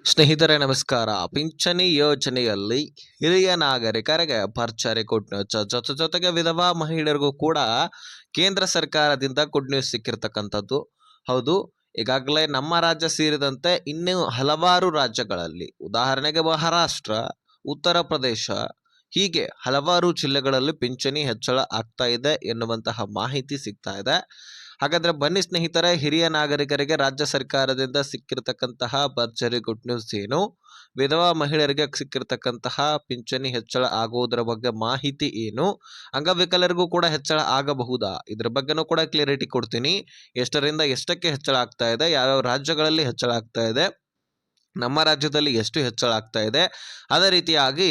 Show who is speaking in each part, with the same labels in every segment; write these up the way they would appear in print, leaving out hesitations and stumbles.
Speaker 1: ಸ್ನೇಹಿತರೆ ನಮಸ್ಕಾರ. ಪಿಂಚಣಿ ಯೋಜನೆಯಲ್ಲಿ ಹಿರಿಯ ನಾಗರಿಕರಿಗೆ ಭರ್ಜರಿ ಗುಡ್ ನ್ಯೂಸ್. ಜೊತೆಗೆ ವಿಧವಾ ಮಹಿಳೆಯರಿಗೂ ಕೂಡ ಕೇಂದ್ರ ಸರ್ಕಾರದಿಂದ ಗುಡ್ ನ್ಯೂಸ್ ಸಿಕ್ಕಿರ್ತಕ್ಕಂಥದ್ದು. ಹೌದು, ಈಗಾಗಲೇ ನಮ್ಮ ರಾಜ್ಯ ಸೇರಿದಂತೆ ಇನ್ನೂ ಹಲವಾರು ರಾಜ್ಯಗಳಲ್ಲಿ, ಉದಾಹರಣೆಗೆ ಮಹಾರಾಷ್ಟ್ರ, ಉತ್ತರ ಪ್ರದೇಶ, ಹೀಗೆ ಹಲವಾರು ಜಿಲ್ಲೆಗಳಲ್ಲಿ ಪಿಂಚಣಿ ಹೆಚ್ಚಳ ಆಗ್ತಾ ಇದೆ ಎನ್ನುವಂತಹ ಮಾಹಿತಿ ಸಿಗ್ತಾ ಇದೆ. ಹಾಗಾದ್ರೆ ಬನ್ನಿ ಸ್ನೇಹಿತರೆ, ಹಿರಿಯ ನಾಗರಿಕರಿಗೆ ರಾಜ್ಯ ಸರ್ಕಾರದಿಂದ ಸಿಕ್ಕಿರ್ತಕ್ಕಂತಹ ಭರ್ಜರಿ ಗುಡ್ ನ್ಯೂಸ್ ಏನು, ವಿಧವಾ ಮಹಿಳೆಯರಿಗೆ ಸಿಕ್ಕಿರ್ತಕ್ಕಂತಹ ಪಿಂಚಣಿ ಹೆಚ್ಚಳ ಆಗುವುದರ ಬಗ್ಗೆ ಮಾಹಿತಿ ಏನು, ಅಂಗವಿಕಲರಿಗೂ ಕೂಡ ಹೆಚ್ಚಳ ಆಗಬಹುದಾ, ಇದ್ರ ಬಗ್ಗೆನೂ ಕೂಡ ಕ್ಲಿಯರಿಟಿ ಕೊಡ್ತೀನಿ. ಎಷ್ಟರಿಂದ ಎಷ್ಟಕ್ಕೆ ಹೆಚ್ಚಳ ಆಗ್ತಾ ಇದೆ, ಯಾವ್ಯಾವ ರಾಜ್ಯಗಳಲ್ಲಿ ಹೆಚ್ಚಳ ಆಗ್ತಾ ಇದೆ, ನಮ್ಮ ರಾಜ್ಯದಲ್ಲಿ ಎಷ್ಟು ಹೆಚ್ಚಳ ಆಗ್ತಾ ಇದೆ. ಅದೇ ರೀತಿಯಾಗಿ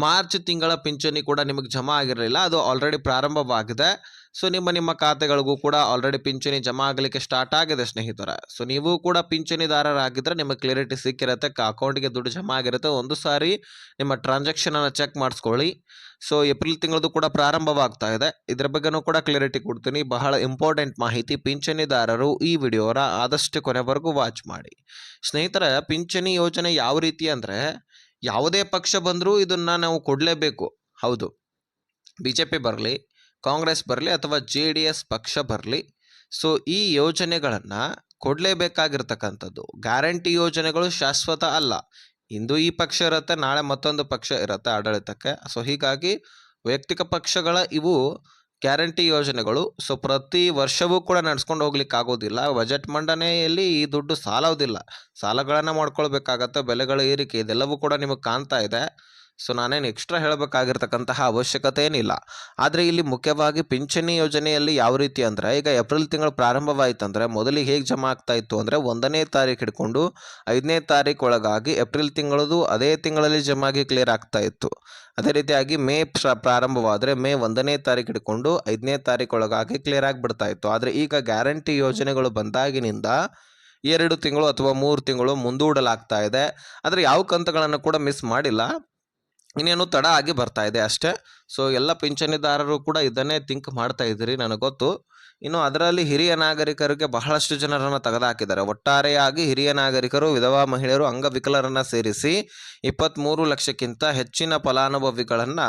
Speaker 1: ಮಾರ್ಚ್ ತಿಂಗಳ ಪಿಂಚಣಿ ಕೂಡ ನಿಮಗೆ ಜಮಾ ಆಗಿರಲಿಲ್ಲ, ಅದು ಆಲ್ರೆಡಿ ಪ್ರಾರಂಭವಾಗಿದೆ. ಸೊ ನಿಮ್ಮ ಖಾತೆಗಳಿಗೂ ಕೂಡ ಆಲ್ರೆಡಿ ಪಿಂಚಣಿ ಜಮಾ ಆಗಲಿಕ್ಕೆ ಸ್ಟಾರ್ಟ್ ಆಗಿದೆ ಸ್ನೇಹಿತರೆ. ಸೊ ನೀವು ಕೂಡ ಪಿಂಚಣಿದಾರರಾಗಿದ್ದರೆ ನಿಮಗೆ ಕ್ಲಿಯರಿಟಿ ಸಿಕ್ಕಿರುತ್ತೆ, ಅಕೌಂಟ್ಗೆ ದುಡ್ಡು ಜಮಾ ಆಗಿರುತ್ತೆ. ಒಂದು ಸಾರಿ ನಿಮ್ಮ ಟ್ರಾನ್ಸಾಕ್ಷನನ್ನು ಚೆಕ್ ಮಾಡಿಸ್ಕೊಳ್ಳಿ. ಸೊ ಏಪ್ರಿಲ್ ತಿಂಗಳದು ಕೂಡ ಪ್ರಾರಂಭವಾಗ್ತಾ ಇದೆ, ಇದರ ಬಗ್ಗೆನೂ ಕೂಡ ಕ್ಲಿಯರಿಟಿ ಕೊಡ್ತೀನಿ. ಬಹಳ ಇಂಪಾರ್ಟೆಂಟ್ ಮಾಹಿತಿ, ಪಿಂಚಣಿದಾರರು ಈ ವಿಡಿಯೋನ ಆದಷ್ಟು ಕೊನೆವರೆಗೂ ವಾಚ್ ಮಾಡಿ. ಸ್ನೇಹಿತರೆ, ಪಿಂಚಣಿ ಯೋಜನೆ ಯಾವ ರೀತಿ ಅಂದರೆ, ಯಾವುದೇ ಪಕ್ಷ ಬಂದರೂ ಇದನ್ನು ನಾವು ಕೊಡಲೇಬೇಕು. ಹೌದು, BJP ಬರಲಿ, ಕಾಂಗ್ರೆಸ್ ಬರಲಿ ಅಥವಾ JDS ಪಕ್ಷ ಬರಲಿ, ಸೊ ಈ ಯೋಜನೆಗಳನ್ನು ಕೊಡಲೇಬೇಕಾಗಿರ್ತಕ್ಕಂಥದ್ದು. ಗ್ಯಾರಂಟಿ ಯೋಜನೆಗಳು ಶಾಶ್ವತ ಅಲ್ಲ. ಇಂದು ಈ ಪಕ್ಷ ಇರುತ್ತೆ, ನಾಳೆ ಮತ್ತೊಂದು ಪಕ್ಷ ಇರುತ್ತೆ ಆಡಳಿತಕ್ಕೆ. ಸೊ ಹೀಗಾಗಿ ವೈಯಕ್ತಿಕ ಪಕ್ಷಗಳ ಇವು ಗ್ಯಾರಂಟಿ ಯೋಜನೆಗಳು. ಸೊ ಪ್ರತಿ ವರ್ಷವೂ ಕೂಡ ನಡೆಸ್ಕೊಂಡು ಹೋಗ್ಲಿಕ್ಕೆ ಆಗೋದಿಲ್ಲ. ಬಜೆಟ್ ಮಂಡನೆಯಲ್ಲಿ ಈ ದುಡ್ಡು ಸಾಲೋದಿಲ್ಲ, ಸಾಲಗಳನ್ನು ಮಾಡ್ಕೊಳ್ಬೇಕಾಗತ್ತೆ. ಬೆಲೆಗಳ ಏರಿಕೆ ಇದೆಲ್ಲವೂ ಕೂಡ ನಿಮಗೆ ಕಾಣ್ತಾ ಇದೆ. ಸೊ ನಾನೇನು ಎಕ್ಸ್ಟ್ರಾ ಹೇಳಬೇಕಾಗಿರ್ತಕ್ಕಂತಹ ಅವಶ್ಯಕತೆ ಏನಿಲ್ಲ. ಆದರೆ ಇಲ್ಲಿ ಮುಖ್ಯವಾಗಿ ಪಿಂಚಣಿ ಯೋಜನೆಯಲ್ಲಿ ಯಾವ ರೀತಿ ಅಂದರೆ, ಈಗ ಏಪ್ರಿಲ್ ತಿಂಗಳು ಪ್ರಾರಂಭವಾಯಿತಂದರೆ ಮೊದಲಿಗೆ ಹೇಗೆ ಜಮಾ ಆಗ್ತಾ ಇತ್ತು ಅಂದರೆ, 1ನೇ ತಾರೀಕು ಹಿಡ್ಕೊಂಡು 5ನೇ ತಾರೀಕು ಒಳಗಾಗಿ ಏಪ್ರಿಲ್ ತಿಂಗಳದು ಅದೇ ತಿಂಗಳಲ್ಲಿ ಜಮಾಗಿ ಕ್ಲಿಯರ್ ಆಗ್ತಾ ಇತ್ತು. ಅದೇ ರೀತಿಯಾಗಿ ಮೇ ಪ್ರಾರಂಭವಾದರೆ ಮೇ 1ನೇ ತಾರೀಕು ಹಿಡ್ಕೊಂಡು 5ನೇ ತಾರೀಕು ಒಳಗಾಗಿ ಕ್ಲಿಯರ್ ಆಗಿಬಿಡ್ತಾ ಇತ್ತು. ಆದರೆ ಈಗ ಗ್ಯಾರಂಟಿ ಯೋಜನೆಗಳು ಬಂದಾಗಿನಿಂದ 2 ತಿಂಗಳು ಅಥವಾ 3 ತಿಂಗಳು ಮುಂದೂಡಲಾಗ್ತಾ ಇದೆ. ಆದರೆ ಯಾವ ಕಂತುಗಳನ್ನು ಕೂಡ ಮಿಸ್ ಮಾಡಿಲ್ಲ, ಇನ್ನೇನು ತಡ ಆಗಿ ಬರ್ತಾ ಇದೆ ಅಷ್ಟೇ. ಸೊ ಎಲ್ಲ ಪಿಂಚಣಿದಾರರು ಕೂಡ ಇದನ್ನೇ ಥಿಂಕ್ ಮಾಡ್ತಾ ಇದ್ದೀರಿ, ನನಗೆ ಗೊತ್ತು. ಇನ್ನು ಅದರಲ್ಲಿ ಹಿರಿಯ ನಾಗರಿಕರಿಗೆ ಬಹಳಷ್ಟು ಜನರನ್ನು ತೆಗೆದುಹಾಕಿದ್ದಾರೆ. ಒಟ್ಟಾರೆಯಾಗಿ ಹಿರಿಯ ನಾಗರಿಕರು, ವಿಧವಾ ಮಹಿಳೆಯರು, ಅಂಗವಿಕಲರನ್ನು ಸೇರಿಸಿ 23 ಲಕ್ಷಕ್ಕಿಂತ ಹೆಚ್ಚಿನ ಫಲಾನುಭವಿಗಳನ್ನು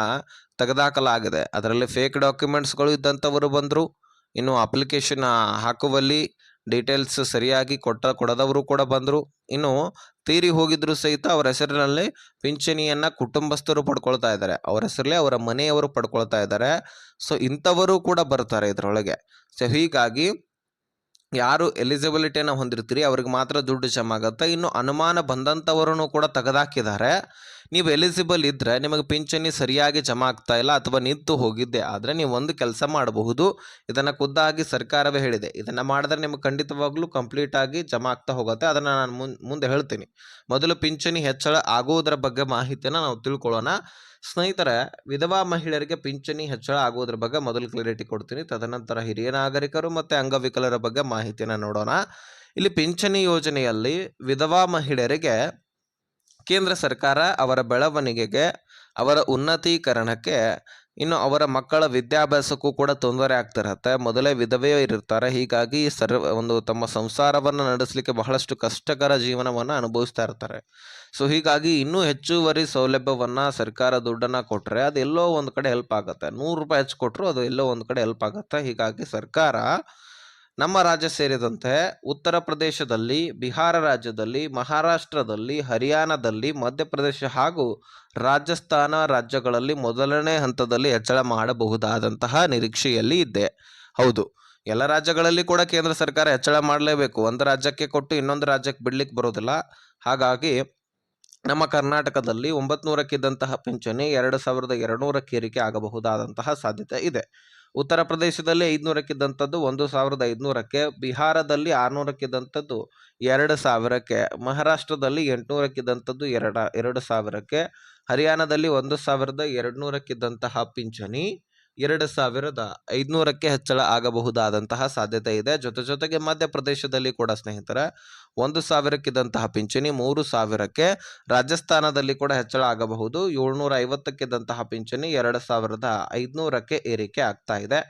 Speaker 1: ತೆಗೆದುಹಾಕಲಾಗಿದೆ. ಅದರಲ್ಲಿ ಫೇಕ್ ಡಾಕ್ಯುಮೆಂಟ್ಸ್ಗಳು ಇದ್ದಂಥವರು ಬಂದರು. ಇನ್ನು ಅಪ್ಲಿಕೇಶನ್ ಹಾಕುವಲ್ಲಿ ಡೀಟೇಲ್ಸ್ ಸರಿಯಾಗಿ ಕೊಡದವರು ಕೂಡ ಬಂದರು. ಇನ್ನು ತೀರಿ ಹೋಗಿದ್ರು ಸಹಿತ ಅವರ ಹೆಸರಿನಲ್ಲಿ ಪಿಂಚಣಿಯನ್ನು ಕುಟುಂಬಸ್ಥರು ಪಡ್ಕೊಳ್ತಾ ಇದ್ದಾರೆ, ಅವರ ಹೆಸರಲ್ಲೇ ಅವರ ಮನೆಯವರು ಪಡ್ಕೊಳ್ತಾ ಇದ್ದಾರೆ. ಸೊ ಇಂಥವರು ಕೂಡ ಬರ್ತಾರೆ ಇದರೊಳಗೆ. ಸೊ ಹೀಗಾಗಿ ಯಾರು ಎಲಿಜಿಬಿಲಿಟಿಯನ್ನು ಹೊಂದಿರ್ತೀರಿ ಅವ್ರಿಗೆ ಮಾತ್ರ ದುಡ್ಡು ಜಮಾ ಆಗುತ್ತೆ. ಇನ್ನು ಅನುಮಾನ ಬಂದಂಥವರನ್ನು ಕೂಡ ತೆಗೆದುಹಾಕಿದ್ದಾರೆ. ನೀವು ಎಲಿಜಿಬಲ್ ಇದ್ದರೆ, ನಿಮಗೆ ಪಿಂಚಣಿ ಸರಿಯಾಗಿ ಜಮಾ ಆಗ್ತಾ ಇಲ್ಲ ಅಥವಾ ನಿಂತು ಹೋಗಿದ್ದೆ ಆದರೆ ನೀವು ಒಂದು ಕೆಲಸ ಮಾಡಬಹುದು. ಇದನ್ನು ಖುದ್ದಾಗಿ ಸರ್ಕಾರವೇ ಹೇಳಿದೆ, ಇದನ್ನು ಮಾಡಿದ್ರೆ ನಿಮಗೆ ಖಂಡಿತವಾಗ್ಲೂ ಕಂಪ್ಲೀಟಾಗಿ ಜಮಾ ಆಗ್ತಾ ಹೋಗುತ್ತೆ. ಅದನ್ನು ನಾನು ಮುಂದೆ ಹೇಳ್ತೀನಿ. ಮೊದಲು ಪಿಂಚಣಿ ಹೆಚ್ಚಳ ಆಗುವುದರ ಬಗ್ಗೆ ಮಾಹಿತಿಯನ್ನು ನಾವು ತಿಳ್ಕೊಳ್ಳೋಣ. ಸ್ನೇಹಿತರೆ, ವಿಧವಾ ಮಹಿಳೆಯರಿಗೆ ಪಿಂಚಣಿ ಹೆಚ್ಚಳ ಆಗುವುದರ ಬಗ್ಗೆ ಮೊದಲು ಕ್ಲಿಯರಿಟಿ ಕೊಡ್ತೀನಿ. ತದನಂತರ ಹಿರಿಯ ನಾಗರಿಕರು ಮತ್ತು ಅಂಗವಿಕಲರ ಬಗ್ಗೆ ಮಾಹಿತಿಯನ್ನು ನೋಡೋಣ. ಇಲ್ಲಿ ಪಿಂಚಣಿ ಯೋಜನೆಯಲ್ಲಿ ವಿಧವಾ ಮಹಿಳೆಯರಿಗೆ ಕೇಂದ್ರ ಸರ್ಕಾರ ಅವರ ಬೆಳವಣಿಗೆಗೆ, ಅವರ ಉನ್ನತೀಕರಣಕ್ಕೆ, ಇನ್ನು ಅವರ ಮಕ್ಕಳ ವಿದ್ಯಾಭ್ಯಾಸಕ್ಕೂ ಕೂಡ ತೊಂದರೆ ಆಗ್ತಿರತ್ತೆ. ಮೊದಲೇ ವಿಧವೆಯೇ ಇರ್ತಾರೆ, ಹೀಗಾಗಿ ತಮ್ಮ ಸಂಸಾರವನ್ನು ನಡೆಸಲಿಕ್ಕೆ ಬಹಳಷ್ಟು ಕಷ್ಟಕರ ಜೀವನವನ್ನು ಅನುಭವಿಸ್ತಾ ಇರ್ತಾರೆ. ಸೊ ಹೀಗಾಗಿ ಇನ್ನೂ ಹೆಚ್ಚುವರಿ ಸೌಲಭ್ಯವನ್ನು ಸರ್ಕಾರ ದುಡ್ಡನ್ನು ಕೊಟ್ಟರೆ ಅದು ಎಲ್ಲೋ ಒಂದು ಕಡೆ ಹೆಲ್ಪ್ ಆಗುತ್ತೆ. 100 ರೂಪಾಯಿ ಹೆಚ್ಚು ಕೊಟ್ಟರು ಅದು ಎಲ್ಲೋ ಒಂದು ಕಡೆ ಹೆಲ್ಪ್ ಆಗುತ್ತೆ. ಹೀಗಾಗಿ ಸರ್ಕಾರ ನಮ್ಮ ರಾಜ್ಯ ಸೇರಿದಂತೆ ಉತ್ತರ ಪ್ರದೇಶದಲ್ಲಿ, ಬಿಹಾರ ರಾಜ್ಯದಲ್ಲಿ, ಮಹಾರಾಷ್ಟ್ರದಲ್ಲಿ, ಹರಿಯಾಣದಲ್ಲಿ, ಮಧ್ಯಪ್ರದೇಶ ಹಾಗೂ ರಾಜಸ್ಥಾನ ರಾಜ್ಯಗಳಲ್ಲಿ ಮೊದಲನೇ ಹಂತದಲ್ಲಿ ಹೆಚ್ಚಳ ಮಾಡಬಹುದಾದಂತಹ ನಿರೀಕ್ಷೆಯಲ್ಲಿ ಇದೆ. ಹೌದು, ಎಲ್ಲ ರಾಜ್ಯಗಳಲ್ಲಿ ಕೂಡ ಕೇಂದ್ರ ಸರ್ಕಾರ ಹೆಚ್ಚಳ ಮಾಡಲೇಬೇಕು. ಒಂದು ರಾಜ್ಯಕ್ಕೆ ಕೊಟ್ಟು ಇನ್ನೊಂದು ರಾಜ್ಯಕ್ಕೆ ಬಿಡ್ಲಿಕ್ಕೆ ಬರೋದಿಲ್ಲ. ಹಾಗಾಗಿ ನಮ್ಮ ಕರ್ನಾಟಕದಲ್ಲಿ 900ಕ್ಕಿದ್ದಂತಹ ಪಿಂಚಣಿ 2200ಕ್ಕೆ ಏರಿಕೆ ಆಗಬಹುದಾದಂತಹ ಸಾಧ್ಯತೆ ಇದೆ. ಉತ್ತರ ಪ್ರದೇಶದಲ್ಲಿ 500ಕ್ಕಿದ್ದಂಥದ್ದು 1500ಕ್ಕೆ, ಬಿಹಾರದಲ್ಲಿ 600ಕ್ಕಿದ್ದಂಥದ್ದು 2000ಕ್ಕೆ, ಮಹಾರಾಷ್ಟ್ರದಲ್ಲಿ 800ಕ್ಕಿದ್ದಂಥದ್ದು 2000ಕ್ಕೆ, ಹರಿಯಾಣದಲ್ಲಿ 1200ಕ್ಕಿದ್ದಂತಹ ಪಿಂಚಣಿ 2500ಕ್ಕೆ ಹೆಚ್ಚಳ ಆಗಬಹುದಾದಂತಹ ಸಾಧ್ಯತೆ ಇದೆ. ಜೊತೆಗೆ ಮಧ್ಯಪ್ರದೇಶದಲ್ಲಿ ಕೂಡ ಸ್ನೇಹಿತರೆ 1000ಕ್ಕಿದ್ದಂತಹ ಪಿಂಚಣಿ 3000ಕ್ಕೆ, ರಾಜಸ್ಥಾನದಲ್ಲಿ ಕೂಡ ಹೆಚ್ಚಳ ಆಗಬಹುದು. 750ಕ್ಕಿದ್ದಂತಹ ಪಿಂಚಣಿ 2500ಕ್ಕೆ ಏರಿಕೆ ಆಗ್ತಾ ಇದೆ.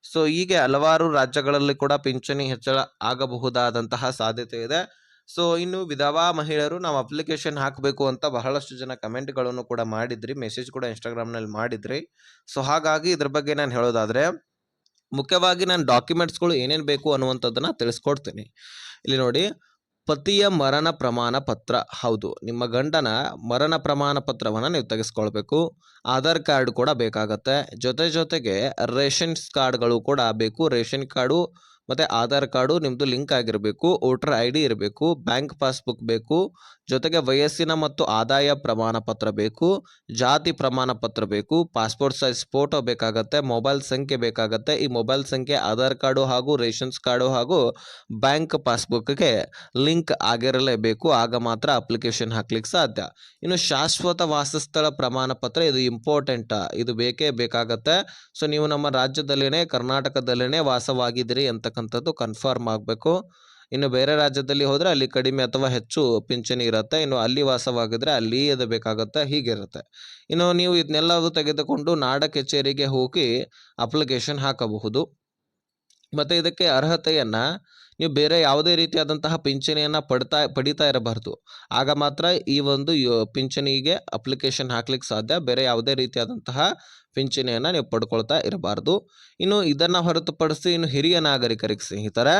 Speaker 1: ಸೊ ಹೀಗೆ ಹಲವಾರು ರಾಜ್ಯಗಳಲ್ಲಿ ಕೂಡ ಪಿಂಚಣಿ ಹೆಚ್ಚಳ ಆಗಬಹುದಾದಂತಹ ಸಾಧ್ಯತೆ ಇದೆ. ಸೊ ಇನ್ನು ವಿಧವಾ ಮಹಿಳೆಯರು ನಾವು ಅಪ್ಲಿಕೇಶನ್ ಹಾಕಬೇಕು ಅಂತ ಬಹಳಷ್ಟು ಜನ ಕಮೆಂಟ್ಗಳನ್ನು ಕೂಡ ಮಾಡಿದ್ರಿ, ಮೆಸೇಜ್ ಕೂಡ ಇನ್ಸ್ಟಾಗ್ರಾಮ್ನಲ್ಲಿ ಮಾಡಿದ್ರಿ. ಸೊ ಹಾಗಾಗಿ ಇದ್ರ ಬಗ್ಗೆ ನಾನು ಹೇಳೋದಾದ್ರೆ, ಮುಖ್ಯವಾಗಿ ನಾನು ಡಾಕ್ಯುಮೆಂಟ್ಸ್ಗಳು ಏನೇನು ಬೇಕು ಅನ್ನುವಂಥದ್ದನ್ನ ತಿಳಿಸ್ಕೊಡ್ತೀನಿ. ಇಲ್ಲಿ ನೋಡಿ, ಪತಿಯ ಮರಣ ಪ್ರಮಾಣ ಪತ್ರ, ಹೌದು ನಿಮ್ಮ ಗಂಡನ ಮರಣ ಪ್ರಮಾಣ ಪತ್ರವನ್ನು ನೀವು ತೆಗೆಸ್ಕೊಳ್ಬೇಕು. ಆಧಾರ್ ಕಾರ್ಡ್ ಕೂಡ ಬೇಕಾಗತ್ತೆ. ಜೊತೆಗೆ ರೇಷನ್ಸ್ ಕಾರ್ಡ್ಗಳು ಕೂಡ ಬೇಕು. ರೇಷನ್ ಕಾರ್ಡು ಮತ್ತು ಆಧಾರ್ ಕಾರ್ಡು ನಿಮ್ಮದು ಲಿಂಕ್ ಆಗಿರಬೇಕು. ವೋಟರ್ ID ಇರಬೇಕು. ಬ್ಯಾಂಕ್ ಪಾಸ್ಬುಕ್ ಬೇಕು. ಜೊತೆಗೆ ವಯಸ್ಸಿನ ಮತ್ತು ಆದಾಯ ಪ್ರಮಾಣ ಪತ್ರ ಬೇಕು. ಜಾತಿ ಪ್ರಮಾಣ ಪತ್ರ ಬೇಕು. ಪಾಸ್ಪೋರ್ಟ್ ಸೈಜ್ ಫೋಟೋ ಬೇಕಾಗತ್ತೆ. ಮೊಬೈಲ್ ಸಂಖ್ಯೆ ಬೇಕಾಗತ್ತೆ. ಈ ಮೊಬೈಲ್ ಸಂಖ್ಯೆ ಆಧಾರ್ ಕಾರ್ಡು ಹಾಗೂ ರೇಷನ್ಸ್ ಕಾರ್ಡು ಹಾಗೂ ಬ್ಯಾಂಕ್ ಪಾಸ್ಬುಕ್ಗೆ ಲಿಂಕ್ ಆಗಿರಲೇಬೇಕು. ಆಗ ಮಾತ್ರ ಅಪ್ಲಿಕೇಶನ್ ಹಾಕ್ಲಿಕ್ಕೆ ಸಾಧ್ಯ. ಇನ್ನು ಶಾಶ್ವತ ವಾಸಸ್ಥಳ ಪ್ರಮಾಣ ಪತ್ರ, ಇದು ಇಂಪಾರ್ಟೆಂಟ್, ಇದು ಬೇಕೇ ಬೇಕಾಗತ್ತೆ. ಸೊ ನೀವು ನಮ್ಮ ರಾಜ್ಯದಲ್ಲಿನೇ, ಕರ್ನಾಟಕದಲ್ಲಿನೇ ವಾಸವಾಗಿದ್ದೀರಿ ಅಂತಕ್ಕಂಥದ್ದು ಕನ್ಫರ್ಮ್ ಆಗಬೇಕು. ಇನ್ನು ಬೇರೆ ರಾಜ್ಯದಲ್ಲಿ ಹೋದರೆ ಅಲ್ಲಿ ಕಡಿಮೆ ಅಥವಾ ಹೆಚ್ಚು ಪಿಂಚಣಿ ಇರುತ್ತೆ. ಇನ್ನು ಅಲ್ಲಿ ವಾಸವಾಗಿದ್ರೆ ಅಲ್ಲಿ ಅದು ಬೇಕಾಗುತ್ತೆ, ಹೀಗಿರುತ್ತೆ. ಇನ್ನು ನೀವು ಇದನ್ನೆಲ್ಲವೂ ತೆಗೆದುಕೊಂಡು ನಾಡ ಕಚೇರಿಗೆ ಹೋಗಿ ಅಪ್ಲಿಕೇಶನ್ ಹಾಕಬಹುದು. ಮತ್ತು ಇದಕ್ಕೆ ಅರ್ಹತೆಯನ್ನು ನೀವು ಬೇರೆ ಯಾವುದೇ ರೀತಿಯಾದಂತಹ ಪಿಂಚಣಿಯನ್ನು ಪಡಿತಾ ಇರಬಾರ್ದು. ಆಗ ಮಾತ್ರ ಈ ಒಂದು ಪಿಂಚಣಿಗೆ ಅಪ್ಲಿಕೇಶನ್ ಹಾಕ್ಲಿಕ್ಕೆ ಸಾಧ್ಯ. ಬೇರೆ ಯಾವುದೇ ರೀತಿಯಾದಂತಹ ಪಿಂಚಣಿಯನ್ನು ನೀವು ಪಡ್ಕೊಳ್ತಾ ಇರಬಾರ್ದು. ಇನ್ನು ಇದನ್ನು ಹೊರತುಪಡಿಸಿ ಇನ್ನು ಹಿರಿಯ ನಾಗರಿಕರಿಗೆ ಸ್ನೇಹಿತರೆ,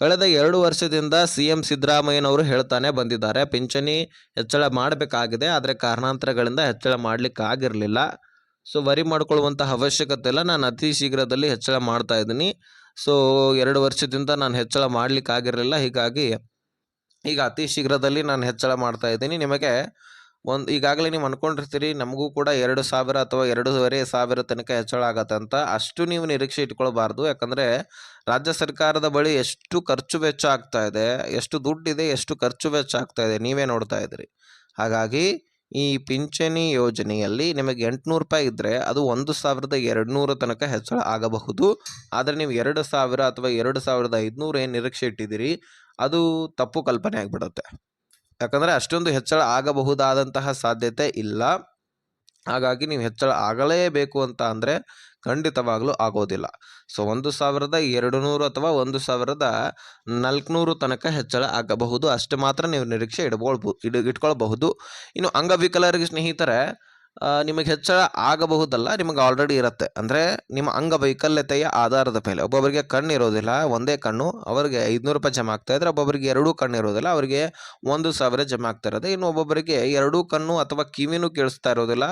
Speaker 1: ಕಳೆದ 2 ವರ್ಷದಿಂದ CM ಸಿದ್ದರಾಮಯ್ಯನವರು ಹೇಳ್ತಾನೆ ಬಂದಿದ್ದಾರೆ, ಪಿಂಚಣಿ ಹೆಚ್ಚಳ ಮಾಡಬೇಕಾಗಿದೆ, ಆದರೆ ಕಾರಣಾಂತರಗಳಿಂದ ಹೆಚ್ಚಳ ಮಾಡಲಿಕ್ಕೆ ಆಗಿರಲಿಲ್ಲ. ಸೊ ವರಿ ಮಾಡ್ಕೊಳ್ಳುವಂತಹ ಅವಶ್ಯಕತೆ ಇಲ್ಲ, ನಾನು ಅತಿ ಶೀಘ್ರದಲ್ಲಿ ಹೆಚ್ಚಳ ಮಾಡ್ತಾ ಇದ್ದೀನಿ. ಸೊ 2 ವರ್ಷದಿಂದ ನಾನು ಹೆಚ್ಚಳ ಮಾಡಲಿಕ್ಕೆ ಆಗಿರಲಿಲ್ಲ, ಹೀಗಾಗಿ ಈಗ ಅತಿ ಶೀಘ್ರದಲ್ಲಿ ನಾನು ಹೆಚ್ಚಳ ಮಾಡ್ತಾ ಇದ್ದೀನಿ. ನಿಮಗೆ ಈಗಾಗಲೇ ನೀವು ಅಂದ್ಕೊಂಡಿರ್ತೀರಿ ನಮಗೂ ಕೂಡ 2,000 ಅಥವಾ 2,500 ತನಕ ಹೆಚ್ಚಳ ಆಗತ್ತೆ ಅಂತ. ಅಷ್ಟು ನೀವು ನಿರೀಕ್ಷೆ ಇಟ್ಕೊಳ್ಬಾರ್ದು. ಯಾಕಂದರೆ ರಾಜ್ಯ ಸರ್ಕಾರದ ಬಳಿ ಎಷ್ಟು ಖರ್ಚು ವೆಚ್ಚ ಆಗ್ತಾ ಇದೆ, ಎಷ್ಟು ದುಡ್ಡಿದೆ, ಎಷ್ಟು ಖರ್ಚು ವೆಚ್ಚ ಆಗ್ತಾ ಇದೆ, ನೀವೇ ನೋಡ್ತಾ ಇದ್ದೀರಿ. ಹಾಗಾಗಿ ಈ ಪಿಂಚಣಿ ಯೋಜನೆಯಲ್ಲಿ ನಿಮಗೆ 800 ರೂಪಾಯಿ ಇದ್ದರೆ ಅದು 1,200 ತನಕ ಹೆಚ್ಚಳ ಆಗಬಹುದು. ಆದರೆ ನೀವು 2,000 ಅಥವಾ 2,500 ಏನು ನಿರೀಕ್ಷೆ ಇಟ್ಟಿದ್ದೀರಿ ಅದು ತಪ್ಪು ಕಲ್ಪನೆ ಆಗಿಬಿಡುತ್ತೆ. ಯಾಕಂದರೆ ಅಷ್ಟೊಂದು ಹೆಚ್ಚಳ ಆಗಬಹುದಾದಂತಹ ಸಾಧ್ಯತೆ ಇಲ್ಲ. ಹಾಗಾಗಿ ನೀವು ಹೆಚ್ಚಳ ಆಗಲೇಬೇಕು ಅಂತ ಅಂದರೆ ಖಂಡಿತವಾಗ್ಲೂ ಆಗೋದಿಲ್ಲ. ಸೊ 1,200 ಅಥವಾ 1,400 ತನಕ ಹೆಚ್ಚಳ ಆಗಬಹುದು. ಅಷ್ಟು ಮಾತ್ರ ನೀವು ನಿರೀಕ್ಷೆ ಇಟ್ಕೊಳ್ಬಹುದು. ಇನ್ನು ಅಂಗವಿಕಲರಿಗೆ ಸ್ನೇಹಿತರೆ, ನಿಮಗೆ ಹೆಚ್ಚಳ ಆಗಬಹುದಲ್ಲ, ನಿಮಗೆ ಆಲ್ರೆಡಿ ಇರುತ್ತೆ. ಅಂದರೆ ನಿಮ್ಮ ಅಂಗವೈಕಲ್ಯತೆಯ ಆಧಾರದ ಮೇಲೆ, ಒಬ್ಬೊಬ್ಬರಿಗೆ ಕಣ್ಣು ಇರೋದಿಲ್ಲ, ಒಂದೇ ಕಣ್ಣು, ಅವರಿಗೆ 500 ರೂಪಾಯಿ ಜಮಾ ಆಗ್ತಾ ಇದ್ರೆ, ಒಬ್ಬೊಬ್ಬರಿಗೆ 2 ಕಣ್ಣು ಇರೋದಿಲ್ಲ, ಅವರಿಗೆ 1,000 ಜಮಾ ಆಗ್ತಾ ಇರೋದು. ಇನ್ನು ಒಬ್ಬೊಬ್ಬರಿಗೆ 2 ಕಣ್ಣು ಅಥವಾ ಕಿವಿನೂ ಕೇಳಿಸ್ತಾ ಇರೋದಿಲ್ಲ,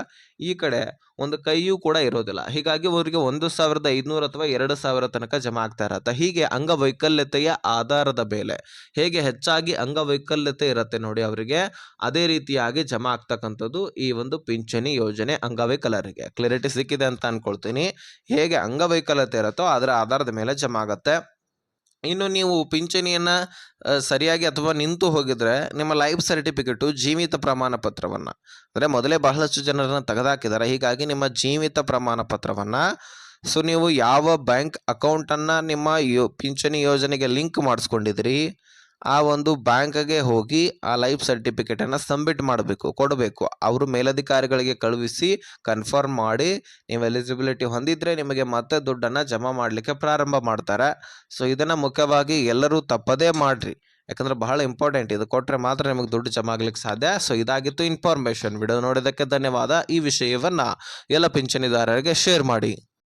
Speaker 1: ಈ ಕಡೆ ಒಂದು ಕೈಯೂ ಕೂಡ ಇರೋದಿಲ್ಲ. ಹೀಗಾಗಿ ಅವರಿಗೆ 1,500 ಅಥವಾ 2,000 ತನಕ ಜಮಾ ಆಗ್ತಾ ಇರತ್ತೆ. ಹೀಗೆ ಅಂಗವೈಕಲ್ಯತೆಯ ಆಧಾರದ ಮೇಲೆ ಹೇಗೆ ಹೆಚ್ಚಾಗಿ ಅಂಗವೈಕಲ್ಯತೆ ಇರುತ್ತೆ ನೋಡಿ ಅವರಿಗೆ, ಅದೇ ರೀತಿಯಾಗಿ ಜಮಾ ಆಗ್ತಕ್ಕಂಥದ್ದು ಈ ಒಂದು ಪಿಂಚಣಿ ಯೋಜನೆ ಅಂಗವೈಕಲರಿಗೆ. ಕ್ಲಾರಿಟಿ ಸಿಕ್ಕಿದೆ ಅಂತ ಅನ್ಕೊಳ್ತೀನಿ. ಹೇಗೆ ಅಂಗವೈಕಲ್ಯತೆ ಇರುತ್ತೋ ಅದರ ಆಧಾರದ ಮೇಲೆ ಜಮಾ ಆಗತ್ತೆ. ಇನ್ನು ನೀವು ಪಿಂಚಣಿಯನ್ನು ಸರಿಯಾಗಿ ಅಥವಾ ನಿಂತು ಹೋಗಿದ್ರೆ ನಿಮ್ಮ ಲೈಫ್ ಸರ್ಟಿಫಿಕೇಟು, ಜೀವಿತ ಪ್ರಮಾಣ ಪತ್ರವನ್ನು, ಅಂದರೆ ಮೊದಲೇ ಬಹಳಷ್ಟು ಜನರನ್ನು ತೆಗೆದುಹಾಕಿದ್ದಾರೆ, ಹೀಗಾಗಿ ನಿಮ್ಮ ಜೀವಿತ ಪ್ರಮಾಣ ಪತ್ರವನ್ನು, ಸೊ ನೀವು ಯಾವ ಬ್ಯಾಂಕ್ ಅಕೌಂಟನ್ನು ನಿಮ್ಮ ಪಿಂಚಣಿ ಯೋಜನೆಗೆ ಲಿಂಕ್ ಮಾಡಿಸ್ಕೊಂಡಿದ್ರಿ ಆ ಒಂದು ಬ್ಯಾಂಕ್ಗೆ ಹೋಗಿ ಆ ಲೈಫ್ ಸರ್ಟಿಫಿಕೇಟನ್ನು ಸಬ್ಮಿಟ್ ಕೊಡಬೇಕು. ಅವರು ಮೇಲಧಿಕಾರಿಗಳಿಗೆ ಕಳುಹಿಸಿ ಕನ್ಫರ್ಮ್ ಮಾಡಿ ನೀವು ಎಲಿಜಿಬಿಲಿಟಿ ಹೊಂದಿದ್ರೆ ನಿಮಗೆ ಮತ್ತೆ ದುಡ್ಡನ್ನು ಜಮಾ ಮಾಡಲಿಕ್ಕೆ ಪ್ರಾರಂಭ ಮಾಡ್ತಾರೆ. ಸೊ ಇದನ್ನು ಮುಖ್ಯವಾಗಿ ಎಲ್ಲರೂ ತಪ್ಪದೇ ಮಾಡಿರಿ, ಯಾಕಂದರೆ ಬಹಳ ಇಂಪಾರ್ಟೆಂಟ್. ಇದು ಕೊಟ್ಟರೆ ಮಾತ್ರ ನಿಮಗೆ ದುಡ್ಡು ಜಮಾ ಆಗ್ಲಿಕ್ಕೆ ಸಾಧ್ಯ. ಸೊ ಇದಾಗಿತ್ತು ಇನ್ಫಾರ್ಮೇಷನ್. ವಿಡಿಯೋ ನೋಡಿದ್ದಕ್ಕೆ ಧನ್ಯವಾದ. ಈ ವಿಷಯವನ್ನು ಎಲ್ಲ ಪಿಂಚಣಿದಾರರಿಗೆ ಶೇರ್ ಮಾಡಿ.